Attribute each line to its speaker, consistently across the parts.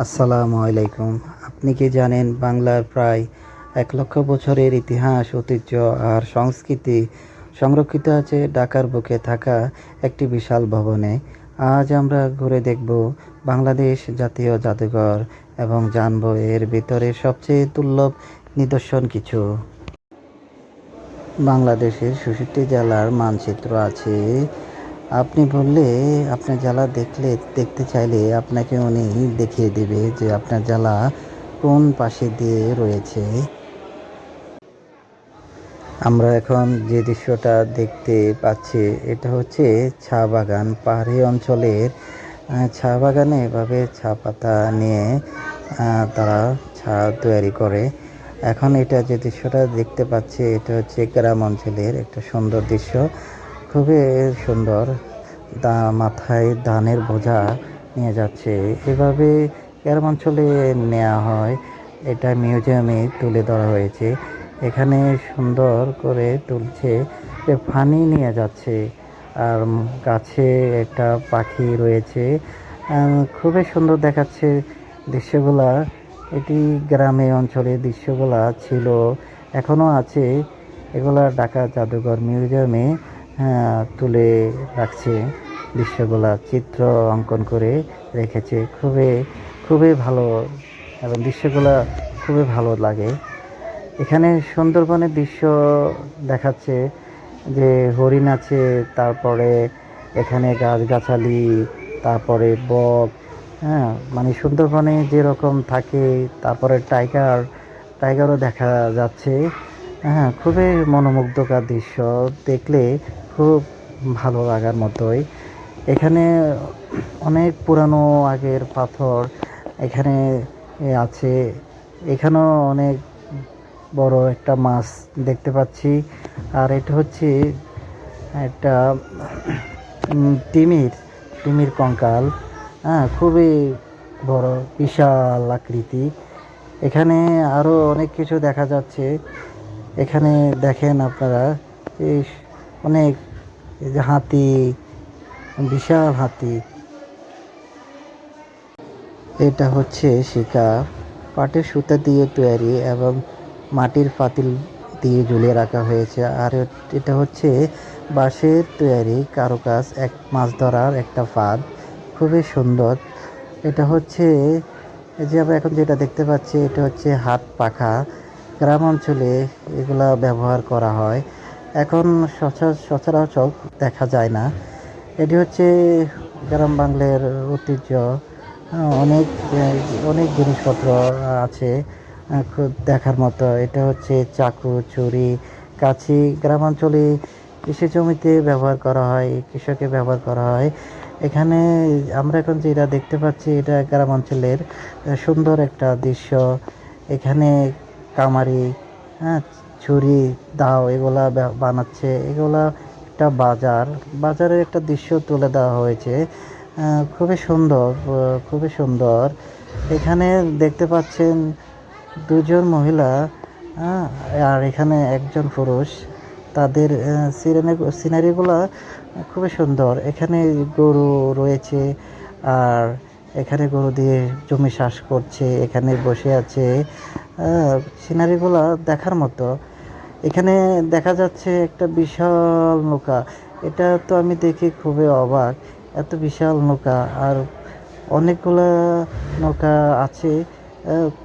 Speaker 1: আসসালামু আলাইকুম। আপনি কি জানেন বাংলার প্রায় ১,০০,০০০ বছরের ইতিহাস, ঐতিহ্য আর সংস্কৃতি সংরক্ষিত আছে ঢাকার বুকে থাকা একটি বিশাল ভবনে। আজ আমরা ঘুরে দেখব বাংলাদেশ জাতীয় জাদুঘর এবং জানব এর ভিতরে সবচেয়ে দুর্লভ নিদর্শন কিছু। বাংলাদেশের ৬৬ জেলার মানচিত্র আছে। আপনি বললে আপনার জেলা দেখতে চাইলে আপনাকে উনি দেখিয়ে দেবে যে আপনার জেলা কোন পাশে দিয়ে রয়েছে। আমরা এখন যে দৃশ্যটা দেখতে পাচ্ছি এটা হচ্ছে চা বাগান। পাহাড়ি অঞ্চলের চা বাগানে এভাবে চা পাতা নিয়ে তারা চা তৈরি করে। এখন এটা যে দৃশ্যটা দেখতে পাচ্ছি এটা হচ্ছে গ্রাম অঞ্চলের একটা সুন্দর দৃশ্য, খুবই সুন্দর। মাথায় ধানের বোঝা নিয়ে যাচ্ছে, এভাবে গ্রাম অঞ্চলে নেওয়া হয়। এটা মিউজিয়ামে তুলে ধরা হয়েছে। এখানে সুন্দর করে তুলছে, পানি নিয়ে যাচ্ছে আর গাছে একটা পাখি রয়েছে। খুবই সুন্দর দেখাচ্ছে দৃশ্যগুলা। এটি গ্রামে অঞ্চলে দৃশ্যগুলা ছিল, এখনও আছে। এগুলা ঢাকা জাদুঘর মিউজিয়ামে তুলে রাখছে। দৃশ্যগুলা চিত্র অঙ্কন করে রেখেছে, খুবই খুবই ভালো এবং দৃশ্যগুলা খুবই ভালো লাগে। এখানে সুন্দরবনের দৃশ্য দেখাচ্ছে, যে হরিণ আছে, তারপরে এখানে গাছগাছালি, তারপরে বক, মানে সুন্দরবনে যেরকম থাকে, তারপরে টাইগারও দেখা যাচ্ছে। খুবই মনোমুগ্ধকর দৃশ্য, দেখলে খুব ভালো লাগার মতোই। এখানে অনেক পুরানো আগের পাথর এখানে আছে। এখানেও অনেক বড় একটা মাছ দেখতে পাচ্ছি। আর এটা হচ্ছে একটা তিমির কঙ্কাল, খুবই বড়, বিশাল আকৃতি। এখানে আরও অনেক কিছু দেখা যাচ্ছে। এখানে দেখেন আপনারা, এই অনেক, এই যে হাতি, বিশাল হাতি। এটা হচ্ছে শিকা, পাটের সুতা দিয়ে তৈরি এবং মাটির পাতিল দিয়ে ঝুলিয়ে রাখা হয়েছে। আর এটা হচ্ছে বাঁশের তৈরি কারুকাজ, এক মাছ ধরার একটা ফাঁদ, খুবই সুন্দর। এটা হচ্ছে, এই যে আমরা এখন যেটা দেখতে পাচ্ছি এটা হচ্ছে হাত পাখা। গ্রাম অঞ্চলে এগুলা ব্যবহার করা হয়, এখন সচরাচর দেখা যায় না। এটি হচ্ছে গ্রাম বাংলার ঐতিহ্য। অনেক অনেক জিনিসপত্র আছে খুব দেখার মতো। এটা হচ্ছে চাকু, ছুরি, কাঁচি। গ্রামাঞ্চলে কৃষি জমিতে ব্যবহার করা হয়, কৃষকে ব্যবহার করা হয়। এখানে আমরা এখন যেটা দেখতে পাচ্ছি এটা গ্রাম অঞ্চলের সুন্দর একটা দৃশ্য। এখানে কামারি, ছুরি, দাও এগুলা বানাচ্ছে। এগুলা একটা বাজারের একটা দৃশ্য তুলে দেওয়া হয়েছে। খুবই সুন্দর, খুবই সুন্দর। এখানে দেখতে পাচ্ছেন দুজন মহিলা, আর এখানে একজন পুরুষ। তাদের সিনারিগুলো খুবই সুন্দর। এখানে গরু রয়েছে, আর এখানে গরু দিয়ে জমি চাষ করছে, এখানে বসে আছে। সিনারিগুলো দেখার মতো। এখানে দেখা যাচ্ছে একটা বিশাল নৌকা। এটা তো আমি দেখে খুবই অবাক, এত বিশাল নৌকা। আর অনেকগুলা নৌকা আছে,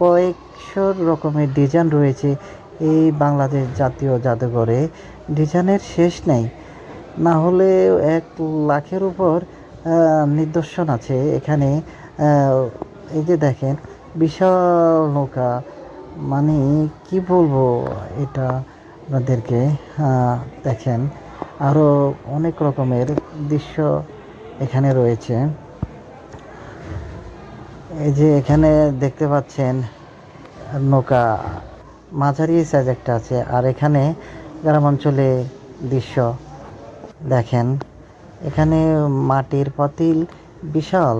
Speaker 1: কয়েকশো রকমের ডিজাইন রয়েছে এই বাংলাদেশ জাতীয় জাদুঘরে। ডিজাইনের শেষ নেই, না হলে 1,00,000-এর উপর নিদর্শন আছে এখানে। এই যে দেখেন বিশাল নৌকা, মানে কি বলবো এটা আপনাদেরকে। দেখেন আরও অনেক রকমের দৃশ্য এখানে রয়েছে। এই যে এখানে দেখতে পাচ্ছেন নৌকা, মাঝারি সাইজ একটা আছে। আর এখানে গ্রাম অঞ্চলে দৃশ্য দেখেন, এখানে মাটির পাতিল বিশাল,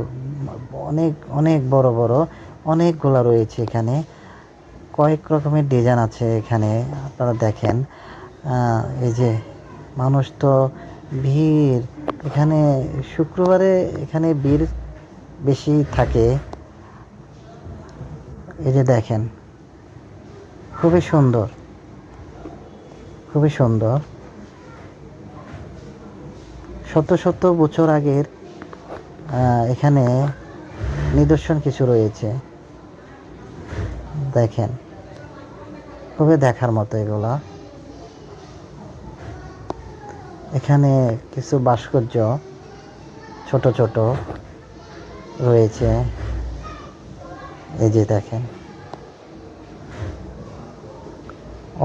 Speaker 1: অনেক অনেক বড় বড় অনেকগুলা রয়েছে। এখানে কয়েক রকমের ডিজাইন আছে এখানে, আপনারা দেখেন। এই যে মানুষ তো ভিড়, এখানে শুক্রবারে এখানে ভিড় বেশি থাকে। এই যে দেখেন, খুবই সুন্দর, খুবই সুন্দর। শত শত বছর আগের এখানে নিদর্শন কিছু রয়েছে, দেখেন, খুবই দেখার মতো এগুলা। এখানে কিছু ভাস্কর্য ছোট ছোট রয়েছে, এই যে দেখেন,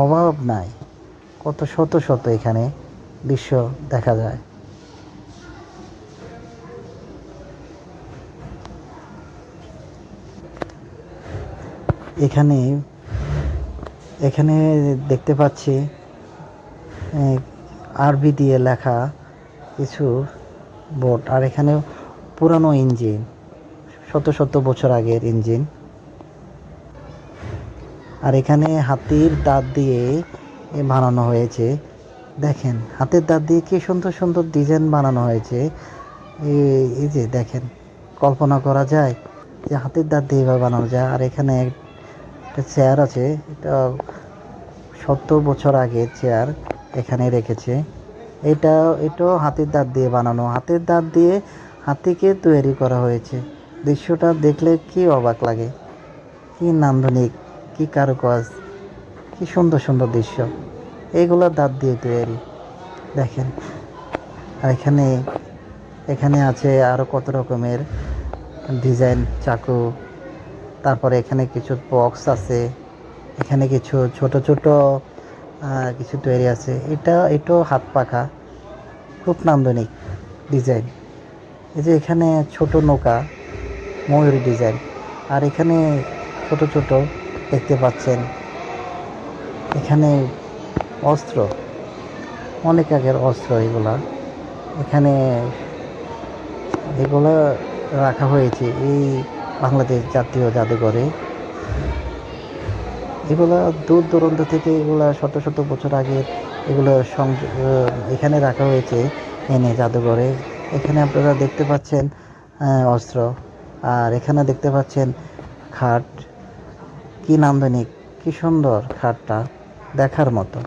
Speaker 1: অভাব নাই, কত শত শত এখানে দৃশ্য দেখা যায়। এখানে এখানে দেখতে পাচ্ছি আরবি দিয়ে লেখা কিছু বোর্ড, আর এখানে পুরানো ইঞ্জিন, শত শত বছর আগের ইঞ্জিন। আর এখানে হাতির দাঁত দিয়ে বানানো হয়েছে, দেখেন হাতের দাঁত দিয়ে কি সুন্দর সুন্দর ডিজাইন বানানো হয়েছে। এই যে দেখেন, কল্পনা করা যায় যে হাতের দাঁত দিয়ে এভাবে বানানো যায়। আর এখানে একটা চেয়ার আছে, এটা 70 বছর আগের চেয়ার এখানে রেখেছে। এটাও হাতির দাঁত দিয়ে বানানো, হাতের দাঁত দিয়ে হাতিকে তৈরি করা হয়েছে। দৃশ্যটা দেখলে কি অবাক লাগে, কি নান্দনিক, কি কারুকাজ, কি সুন্দর সুন্দর দৃশ্য। এইগুলো দাঁত দিয়ে তৈরি, দেখেন। আর এখানে আছে আরও কত রকমের ডিজাইন চাকু। তারপরে এখানে কিছু বক্স আছে, এখানে কিছু ছোট ছোট কিছু তৈরি আছে। এটাও হাত পাখা, খুব নান্দনিক ডিজাইন। এই যে এখানে ছোট নৌকা, ময়ূরী ডিজাইন। আর এখানে ছোট ছোট দেখতে পাচ্ছেন, এখানে অস্ত্র, অনেক আগের অস্ত্র এগুলা। এখানে এগুলা রাখা হয়েছে এই বাংলাদেশ জাতীয় জাদুঘরে। এগুলা দূর দূরান্ত থেকে, এগুলা শত শত বছর আগের এগুলো এখানে রাখা হয়েছে এনে জাদুঘরে। এখানে আপনারা দেখতে পাচ্ছেন অস্ত্র, আর এখানে দেখতে পাচ্ছেন খাট, কি নান্দনিক, কি সুন্দর খাটটা, দেখার মতো।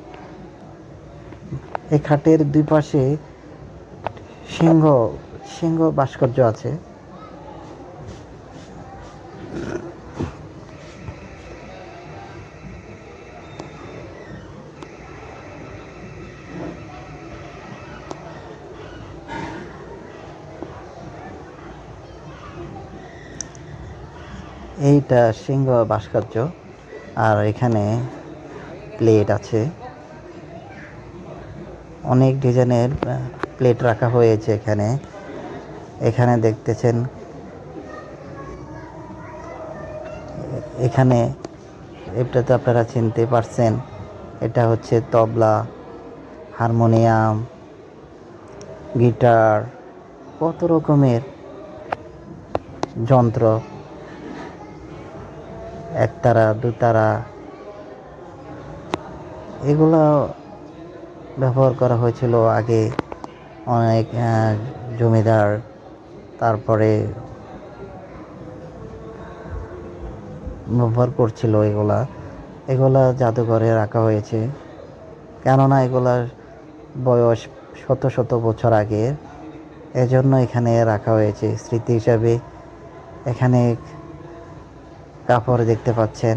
Speaker 1: এই খাটের দুই পাশে সিংহ সিংহ ভাস্কর্য আছে। এইটা সিংহ ভাস্কর্য। আর এখানে প্লেট আছে, অনেক ডিজাইনের প্লেট রাখা হয়েছে এখানে। এখানে দেখতেছেন, এখানে এটা তো আপনারা চিনতে পারছেন, এটা হচ্ছে তবলা, হারমোনিয়াম, গিটার, কত রকমের যন্ত্র, একতারা দুতারা, এগুলো ব্যবহার করা হয়েছিল আগে অনেক জমিদার, তারপরে ব্যবহার করছিল এগুলা জাদুঘরে রাখা হয়েছে, কেননা এগুলার বয়স শত শত বছর আগের, এজন্য এখানে রাখা হয়েছে স্মৃতি হিসাবে। এখানে কাপড় দেখতে পাচ্ছেন,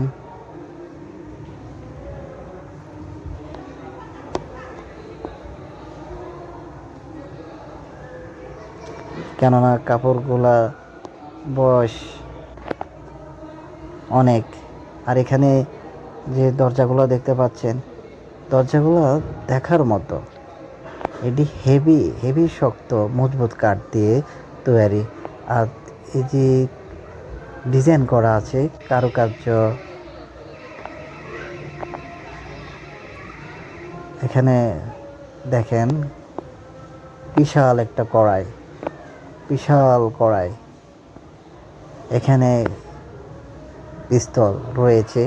Speaker 1: কেননা কাপড়গুলা বয়স অনেক। আর এখানে যে দরজাগুলো দেখতে পাচ্ছেন, দরজাগুলো দেখার মতো, এটি হেভি হেভি শক্ত মজবুত কাঠ দিয়ে তৈরি। আর এই যে ডিজাইন করা আছে কারুকার্য, এখানে দেখেন বিশাল একটা কড়াই, বিশাল কড়াই। এখানে পিস্তল রয়েছে।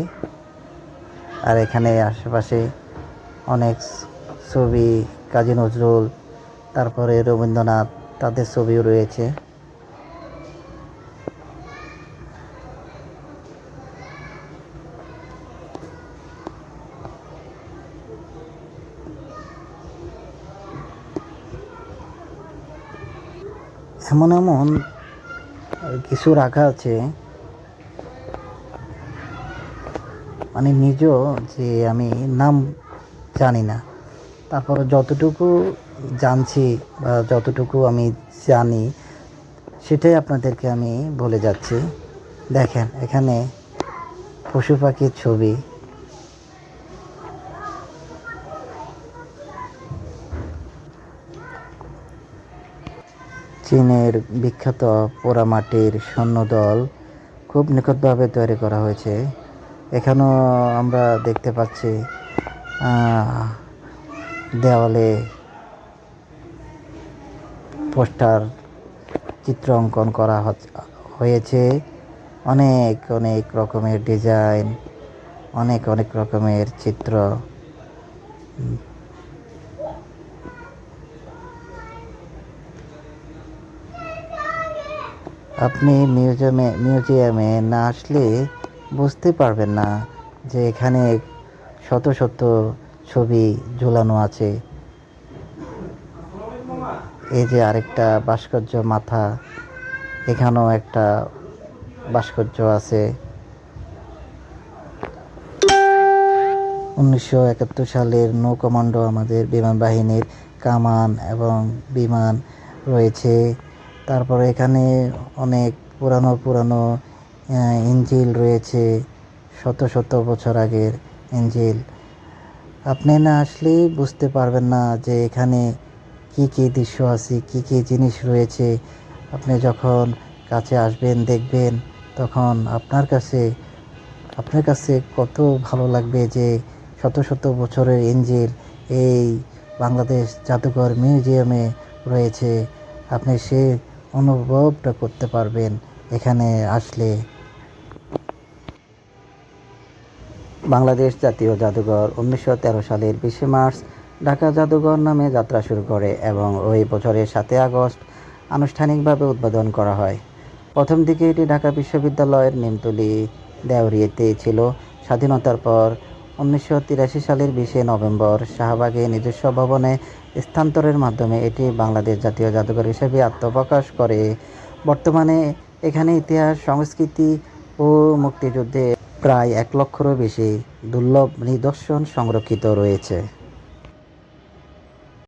Speaker 1: আর এখানে আশেপাশে অনেক ছবি, কাজী নজরুল, তারপরে রবীন্দ্রনাথ, তাদের ছবিও রয়েছে। এমন এমন কিছু রাখা আছে, মানে নিজেও যে আমি নাম জানি না, তারপর যতটুকু জানছি বা যতটুকু আমি জানি সেটাই আপনাদেরকে আমি বলে যাচ্ছি। দেখেন এখানে পশু পাখির ছবি, চীনের বিখ্যাত পোড়ামাটির সৈন্যদল খুব নিখুঁতভাবে তৈরি করা হয়েছে। এখানেও আমরা দেখতে পাচ্ছি দেওয়ালে পোস্টার চিত্র অঙ্কন করা হয়েছে, অনেক অনেক রকমের ডিজাইন, অনেক অনেক রকমের চিত্র। আপনি মিউজিয়ামে না আসলে বুঝতে পারবেন না যে এখানে শত শত ছবি ঝুলানো আছে। এই যে আরেকটা ভাস্কর্য মাথা, এখানেও একটা ভাস্কর্য আছে। 1971 সালের নৌ কমান্ডো আমাদের বিমান বাহিনীর কামান এবং বিমান রয়েছে। তারপরে এখানে অনেক পুরানো পুরানো ইঞ্জিল রয়েছে, শত শত বছর আগের ইঞ্জিল। আপনি না আসলেই বুঝতে পারবেন না যে এখানে কি কি দৃশ্য আছে, কি কি জিনিস রয়েছে। আপনি যখন কাছে আসবেন দেখবেন, তখন আপনার কাছে কত ভালো লাগবে যে শত শত বছরের ইঞ্জিল এই বাংলাদেশ জাদুঘর মিউজিয়ামে রয়েছে। আপনি সে অনুভবটা করতে পারবেন এখানে আসলে। বাংলাদেশ জাতীয় জাদুঘর 1913 সালের 20 মার্চ ঢাকা জাদুঘর নামে যাত্রা শুরু করে এবং ওই বছরের 7 আগস্ট আনুষ্ঠানিকভাবে উদ্বোধন করা হয়। প্রথম দিকে এটি ঢাকা বিশ্ববিদ্যালয়ের নিমতলী দেউরিয়াতে ছিল। স্বাধীনতার পর 1983 সালের 20 নভেম্বর শাহবাগে নিজস্ব ভবনে স্থানান্তরের মাধ্যমে এটি বাংলাদেশ জাতীয় জাদুঘর হিসেবে আত্মপ্রকাশ করে। বর্তমানে এখানে ইতিহাস, সংস্কৃতি ও মুক্তিযুদ্ধে প্রায় 1 লক্ষেরও বেশি দুর্লভ নিদর্শন সংরক্ষিত রয়েছে।